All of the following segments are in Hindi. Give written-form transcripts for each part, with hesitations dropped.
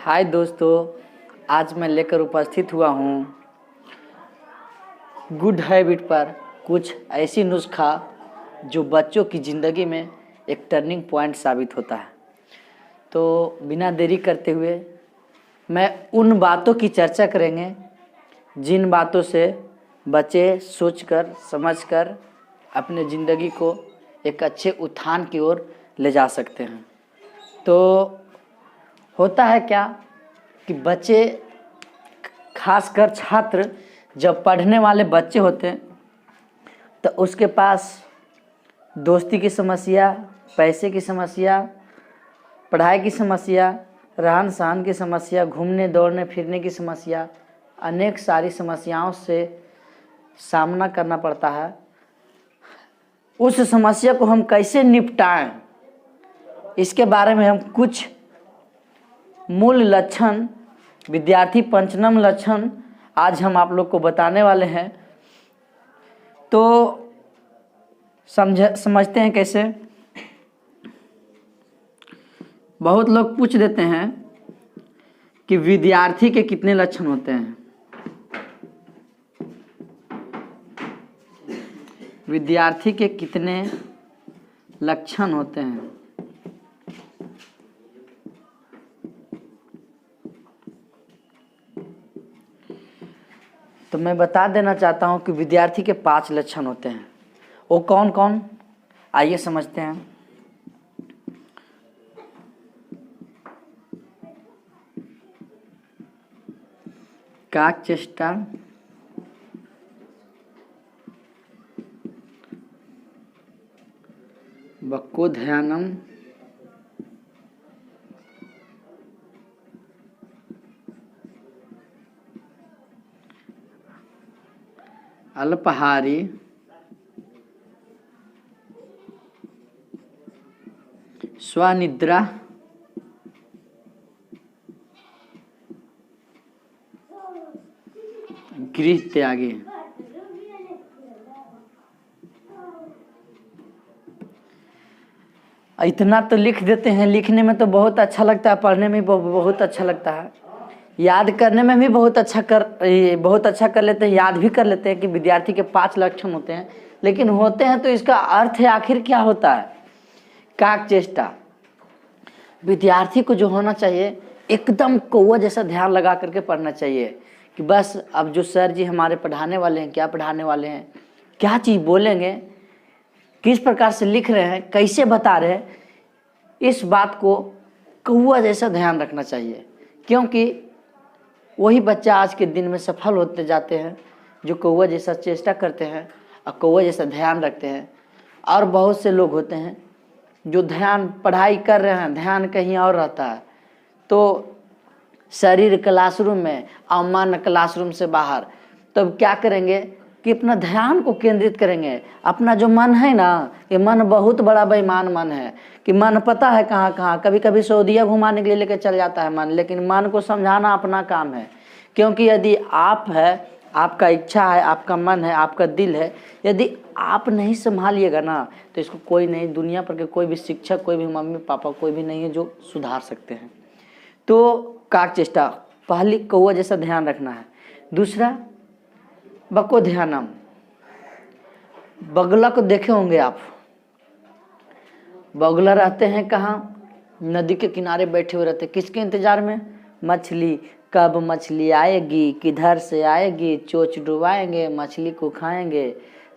हाय दोस्तों, आज मैं लेकर उपस्थित हुआ हूँ गुड हैबिट पर कुछ ऐसी नुस्खा जो बच्चों की ज़िंदगी में एक टर्निंग पॉइंट साबित होता है। तो बिना देरी करते हुए मैं उन बातों की चर्चा करेंगे जिन बातों से बच्चे सोचकर समझकर अपने ज़िंदगी को एक अच्छे उत्थान की ओर ले जा सकते हैं। तो होता है क्या कि बच्चे, खासकर छात्र, जब पढ़ने वाले बच्चे होते हैं तो उसके पास दोस्ती की समस्या, पैसे की समस्या, पढ़ाई की समस्या, रहन सहन की समस्या, घूमने दौड़ने फिरने की समस्या, अनेक सारी समस्याओं से सामना करना पड़ता है। उस समस्या को हम कैसे निपटाएं, इसके बारे में हम कुछ मूल लक्षण, विद्यार्थी पंचनम लक्षण आज हम आप लोग को बताने वाले हैं। तो समझते हैं कैसे। बहुत लोग पूछ देते हैं कि विद्यार्थी के कितने लक्षण होते हैं। विद्यार्थी के कितने लक्षण होते हैं। तो मैं बता देना चाहता हूं कि विद्यार्थी के 5 लक्षण होते हैं। वो कौन कौन, आइए समझते हैं। काकचेष्टा, वक्रोध्यानम, अल्पाहारी, स्वनिद्रा, गृह त्यागी। इतना तो लिख देते हैं, लिखने में तो बहुत अच्छा लगता है, पढ़ने में बहुत अच्छा लगता है, याद करने में भी बहुत अच्छा कर लेते हैं, याद भी कर लेते हैं कि विद्यार्थी के 5 लक्षण होते हैं। लेकिन होते हैं तो इसका अर्थ है आखिर क्या होता है। काकचेष्टा, विद्यार्थी को जो होना चाहिए एकदम कौवा जैसा ध्यान लगा करके पढ़ना चाहिए कि बस अब जो सर जी हमारे पढ़ाने वाले हैं, क्या पढ़ाने वाले हैं, क्या चीज़ बोलेंगे, किस प्रकार से लिख रहे हैं, कैसे बता रहे हैं, इस बात को कौवा जैसा ध्यान रखना चाहिए। क्योंकि वही बच्चा आज के दिन में सफल होते जाते हैं जो कौवा जैसा चेष्टा करते हैं और कौवा जैसा ध्यान रखते हैं। और बहुत से लोग होते हैं जो ध्यान पढ़ाई कर रहे हैं, ध्यान कहीं और रहता है। तो शरीर क्लासरूम में और मन क्लासरूम से बाहर। तो अब क्या करेंगे कि अपना ध्यान को केंद्रित करेंगे। अपना जो मन है ना, ये मन बहुत बड़ा बेईमान मन है कि मन पता है कहाँ कहाँ, कभी कभी सऊदीया घुमाने के लिए लेकर चल जाता है मन, लेकिन मन को समझाना अपना काम है। क्योंकि यदि आप है, आपका इच्छा है, आपका मन है, आपका दिल है, यदि आप नहीं संभालिएगा ना तो इसको कोई नहीं, दुनिया पर के कोई भी शिक्षक, कोई भी मम्मी पापा, कोई भी नहीं है जो सुधार सकते हैं। तो काकचेष्टा, पहली कौवा जैसा ध्यान रखना है। दूसरा वक्रोध्यानम, बगुला को देखे होंगे आप। बगुला रहते हैं कहाँ, नदी के किनारे बैठे हुए रहते हैं, किसके इंतजार में, मछली। कब मछली आएगी, किधर से आएगी, चोंच डुबाएंगे, मछली को खाएंगे।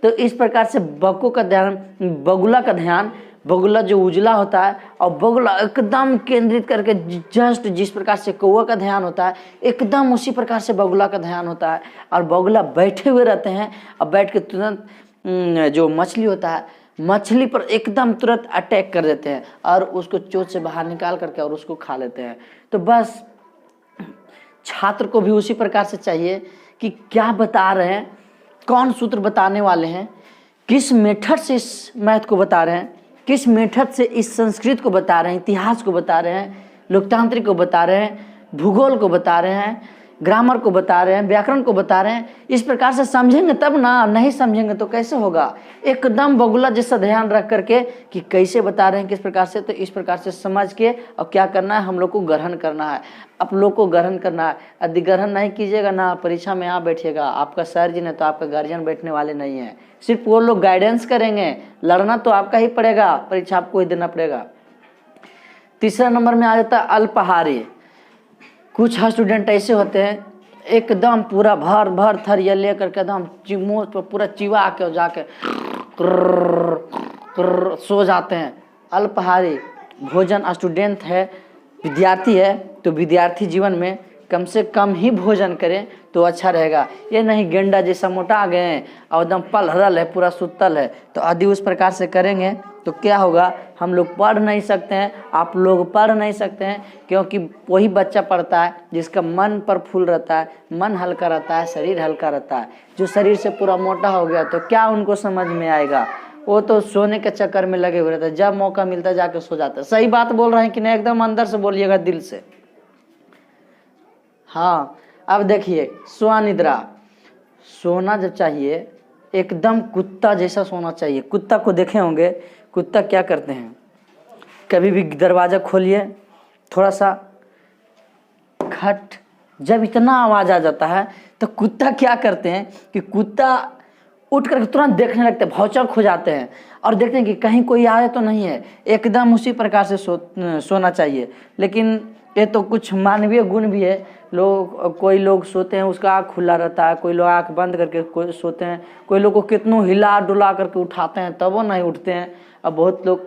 तो इस प्रकार से बगुला का ध्यान, बगुला जो उजला होता है और बगुला एकदम केंद्रित करके, जस्ट जिस प्रकार से कौवा का ध्यान होता है एकदम उसी प्रकार से बगुला का ध्यान होता है। और बगुला बैठे हुए रहते हैं और बैठ के तुरंत जो मछली होता है, मछली पर एकदम तुरंत अटैक कर देते हैं और उसको चोंच से बाहर निकाल करके और उसको खा लेते हैं। तो बस छात्र को भी उसी प्रकार से चाहिए कि क्या बता रहे हैं, कौन सूत्र बताने वाले हैं, किस मेथड से इस मैथ को बता रहे हैं, किस मेथड से इस संस्कृत को बता रहे हैं, इतिहास को बता रहे हैं, लोकतांत्रिक को बता रहे हैं, भूगोल को बता रहे हैं, ग्रामर को बता रहे हैं, व्याकरण को बता रहे हैं। इस प्रकार से समझेंगे तब ना, नहीं समझेंगे तो कैसे होगा। एकदम बगुला जैसा ध्यान रख करके कि कैसे बता रहे हैं, किस प्रकार से, तो इस प्रकार से समझ के और क्या करना है, हम लोग को ग्रहण करना है, आप लोग को ग्रहण करना है। यदि ग्रहण नहीं कीजिएगा ना, परीक्षा में यहाँ बैठिएगा, आपका सर जी ने तो आपका गार्जियन बैठने वाले नहीं है, सिर्फ वो लोग गाइडेंस करेंगे, लड़ना तो आपका ही पड़ेगा, परीक्षा आपको ही देना पड़ेगा। तीसरा नंबर में आ जाता है अल्पाहारी। कुछ स्टूडेंट ऐसे होते हैं एकदम पूरा भर भर थरिया लेकर के एकदम मुँह पर पूरा चिवा के जाके सो जाते हैं। अल्पाहारी भोजन स्टूडेंट है, विद्यार्थी है, तो विद्यार्थी जीवन में कम से कम ही भोजन करें तो अच्छा रहेगा। ये नहीं गेंडा जैसा मोटा गए हैं और एकदम पलहरल है, पूरा सुतल है, तो यदि उस प्रकार से करेंगे तो क्या होगा, हम लोग पढ़ नहीं सकते हैं, आप लोग पढ़ नहीं सकते हैं, क्योंकि वही बच्चा पढ़ता है जिसका मन प्रफुल्ल रहता है, मन हल्का रहता है, शरीर हल्का रहता है। जो शरीर से पूरा मोटा हो गया तो क्या उनको समझ में आएगा, वो तो सोने के चक्कर में लगे हुए रहते हैं, जब मौका मिलता है जाके सो जाता है। सही बात बोल रहे हैं कि नहीं, एकदम अंदर से बोलिएगा, दिल से। हाँ, अब देखिए स्वनिद्रा, सोना जब चाहिए एकदम कुत्ता जैसा सोना चाहिए। कुत्ता को देखे होंगे, कुत्ता क्या करते हैं, कभी भी दरवाज़ा खोलिए थोड़ा सा खट, जब इतना आवाज़ आ जाता है तो कुत्ता क्या करते हैं कि कुत्ता उठ कर तुरंत देखने लगते हैं, भौचक हो जाते हैं और देखते हैं कि कहीं कोई आए तो नहीं है, एकदम उसी प्रकार से सोना चाहिए। लेकिन ये तो कुछ मानवीय गुण भी है, कोई लोग सोते हैं उसका आँख खुला रहता है, कोई लोग आँख बंद करके सोते हैं, कोई लोग को कितनों हिला डुला करके उठाते हैं तब वो नहीं उठते हैं, और बहुत लोग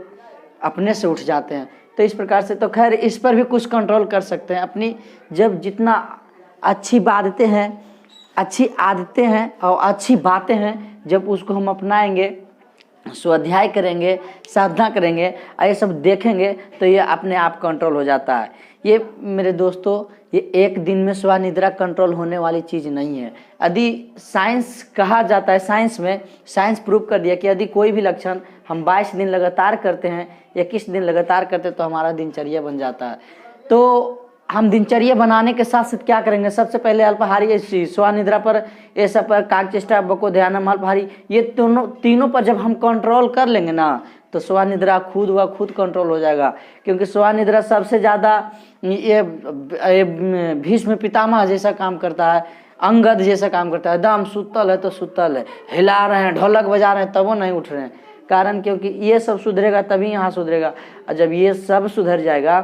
अपने से उठ जाते हैं। तो इस प्रकार से तो खैर इस पर भी कुछ कंट्रोल कर सकते हैं अपनी, जब जितना अच्छी आदतें हैं और अच्छी बातें हैं, जब उसको हम अपनाएंगे, स्वाध्याय करेंगे, साधना करेंगे, ये सब देखेंगे तो ये अपने आप कंट्रोल हो जाता है। ये मेरे दोस्तों, ये एक दिन में स्वनिद्रा कंट्रोल होने वाली चीज़ नहीं है। यदि साइंस कहा जाता है, साइंस प्रूव कर दिया कि यदि कोई भी लक्षण हम 22 दिन लगातार करते हैं, 21 दिन लगातार करते हैं तो हमारा दिनचर्या बन जाता है। तो हम दिनचर्या बनाने के साथ साथ क्या करेंगे, सबसे पहले अल्पाहारी, स्वनिद्रा पर, ये सब पर, काकचेष्टा, बको ध्यानम, अल्पाहारी, ये तीनों पर जब हम कंट्रोल कर लेंगे ना तो स्वनिद्रा खुद कंट्रोल हो जाएगा। क्योंकि स्वनिद्रा सबसे ज़्यादा ये भीष्म पितामह जैसा काम करता है, अंगद जैसा काम करता है। एकदम सुतल है तो सुतल है, हिला रहे हैं, ढोलक बजा रहे हैं तब वो नहीं उठ रहे हैं। कारण क्योंकि ये सब सुधरेगा तभी यहाँ सुधरेगा, और जब ये सब सुधर जाएगा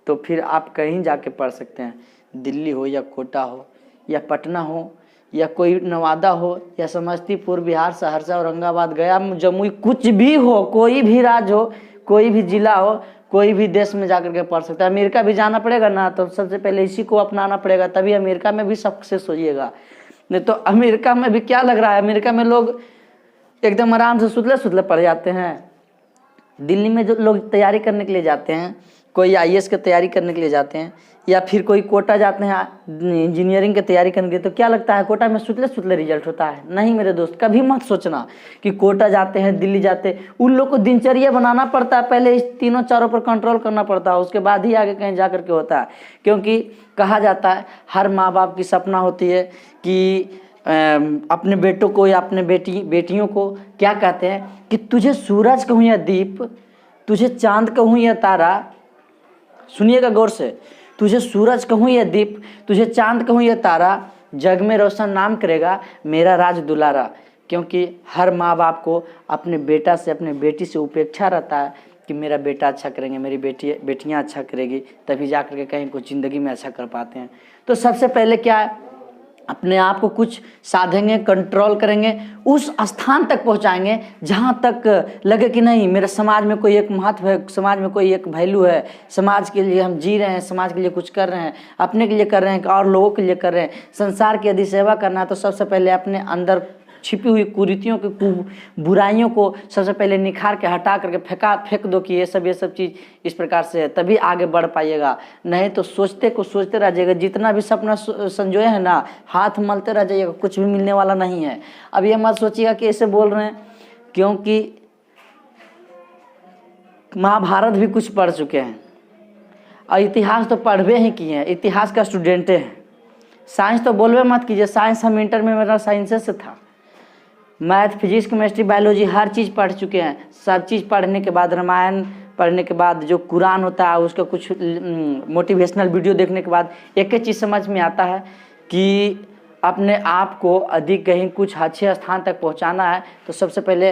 तो फिर आप कहीं जाके पढ़ सकते हैं, दिल्ली हो या कोटा हो या पटना हो या कोई नवादा हो या समस्तीपुर, बिहार, सहरसा, औरंगाबाद, गया, जमुई, कुछ भी हो, कोई भी राज्य हो, कोई भी जिला हो, कोई भी देश में जाकर के पढ़ सकता है। अमेरिका भी जाना पड़ेगा ना, तो सबसे पहले इसी को अपनाना पड़ेगा, तभी अमेरिका में भी सक्सेस होइएगा। नहीं तो अमेरिका में भी क्या लग रहा है, अमेरिका में लोग एकदम आराम से सुतले पढ़ जाते हैं। दिल्ली में जो लोग तैयारी करने के लिए जाते हैं, कोई IAS की तैयारी करने के लिए जाते हैं, या फिर कोई कोटा जाते हैं इंजीनियरिंग की तैयारी करने के लिए, तो क्या लगता है कोटा में सुतले रिजल्ट होता है? नहीं मेरे दोस्त, कभी मत सोचना कि कोटा जाते हैं, दिल्ली जाते हैं। उन लोग को दिनचर्या बनाना पड़ता है, पहले इस तीनों चारों पर कंट्रोल करना पड़ता है, उसके बाद ही आगे कहीं जा करके होता है। क्योंकि कहा जाता है, हर माँ बाप की सपना होती है कि अपने बेटों को या अपने बेटियों को क्या कहते हैं कि तुझे सूरज कहूँ या दीप, तुझे चांद कहूँ या तारा, सुनिएगा गौर से, तुझे सूरज कहूँ या दीप, तुझे चांद कहूँ या तारा, जग में रोशन नाम करेगा मेरा राज दुलारा। क्योंकि हर माँ बाप को अपने बेटा से, अपने बेटी से उपेक्षा रहता है कि मेरा बेटा अच्छा करेंगे, मेरी बेटियाँ अच्छा करेगी, तभी जा कर के कहीं कुछ ज़िंदगी में अच्छा कर पाते हैं। तो सबसे पहले क्या है, अपने आप को कुछ साधेंगे, कंट्रोल करेंगे, उस स्थान तक पहुंचाएंगे जहां तक लगे कि नहीं मेरे समाज में कोई एक महत्व है, समाज में कोई एक वैल्यू है, समाज के लिए हम जी रहे हैं, समाज के लिए कुछ कर रहे हैं, अपने के लिए कर रहे हैं और लोगों के लिए कर रहे हैं। संसार की यदि सेवा करना है तो सबसे पहले अपने अंदर छिपी हुई कुरीतियों की, बुराइयों को सबसे पहले निखार के हटा करके फेंक दो कि ये सब चीज़ इस प्रकार से है, तभी आगे बढ़ पाइएगा। नहीं तो सोचते रह जाइएगा, जितना भी सपना संजोए हैं ना, हाथ मलते रह जाइएगा, कुछ भी मिलने वाला नहीं है। अब ये मत सोचिएगा कि ऐसे बोल रहे हैं क्योंकि महाभारत भी कुछ पढ़ चुके हैं और इतिहास तो पढ़वे ही किए हैं, इतिहास का स्टूडेंटे हैं, साइंस तो बोलवे मत कीजिए, साइंस हम इंटर में मेरा साइंस से था। मैथ, फिजिक्स, केमिस्ट्री, बायोलॉजी हर चीज़ पढ़ चुके हैं। सब चीज़ पढ़ने के बाद, रामायण पढ़ने के बाद, जो कुरान होता है उसका कुछ मोटिवेशनल वीडियो देखने के बाद एक ही चीज़ समझ में आता है कि अपने आप को अधिक कहीं कुछ अच्छे स्थान तक पहुंचाना है तो सबसे पहले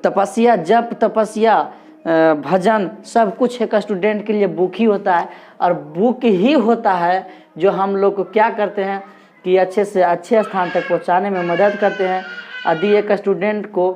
तपस्या, जप, तपस्या, भजन सब कुछ एक स्टूडेंट के लिए बुक ही होता है। और बुक ही होता है जो हम लोग को क्या करते हैं कि अच्छे से अच्छे स्थान तक पहुंचाने में मदद करते हैं। यदि एक स्टूडेंट को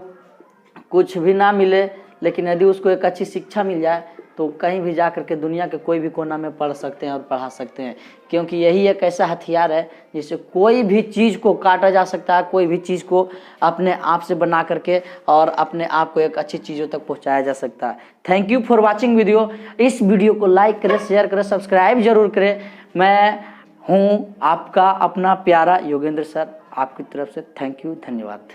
कुछ भी ना मिले लेकिन यदि उसको एक अच्छी शिक्षा मिल जाए तो कहीं भी जा कर के दुनिया के कोई भी कोना में पढ़ सकते हैं और पढ़ा सकते हैं, क्योंकि यही एक ऐसा हथियार है जिससे कोई भी चीज़ को काटा जा सकता है, कोई भी चीज़ को अपने आप से बना करके और अपने आप को एक अच्छी चीज़ों तक पहुंचाया जा सकता है। Thank you for watching video. इस वीडियो को लाइक करें, शेयर करें, सब्सक्राइब जरूर करें। मैं हूँ आपका अपना प्यारा योगेंद्र सर, आपकी तरफ से थैंक यू, धन्यवाद।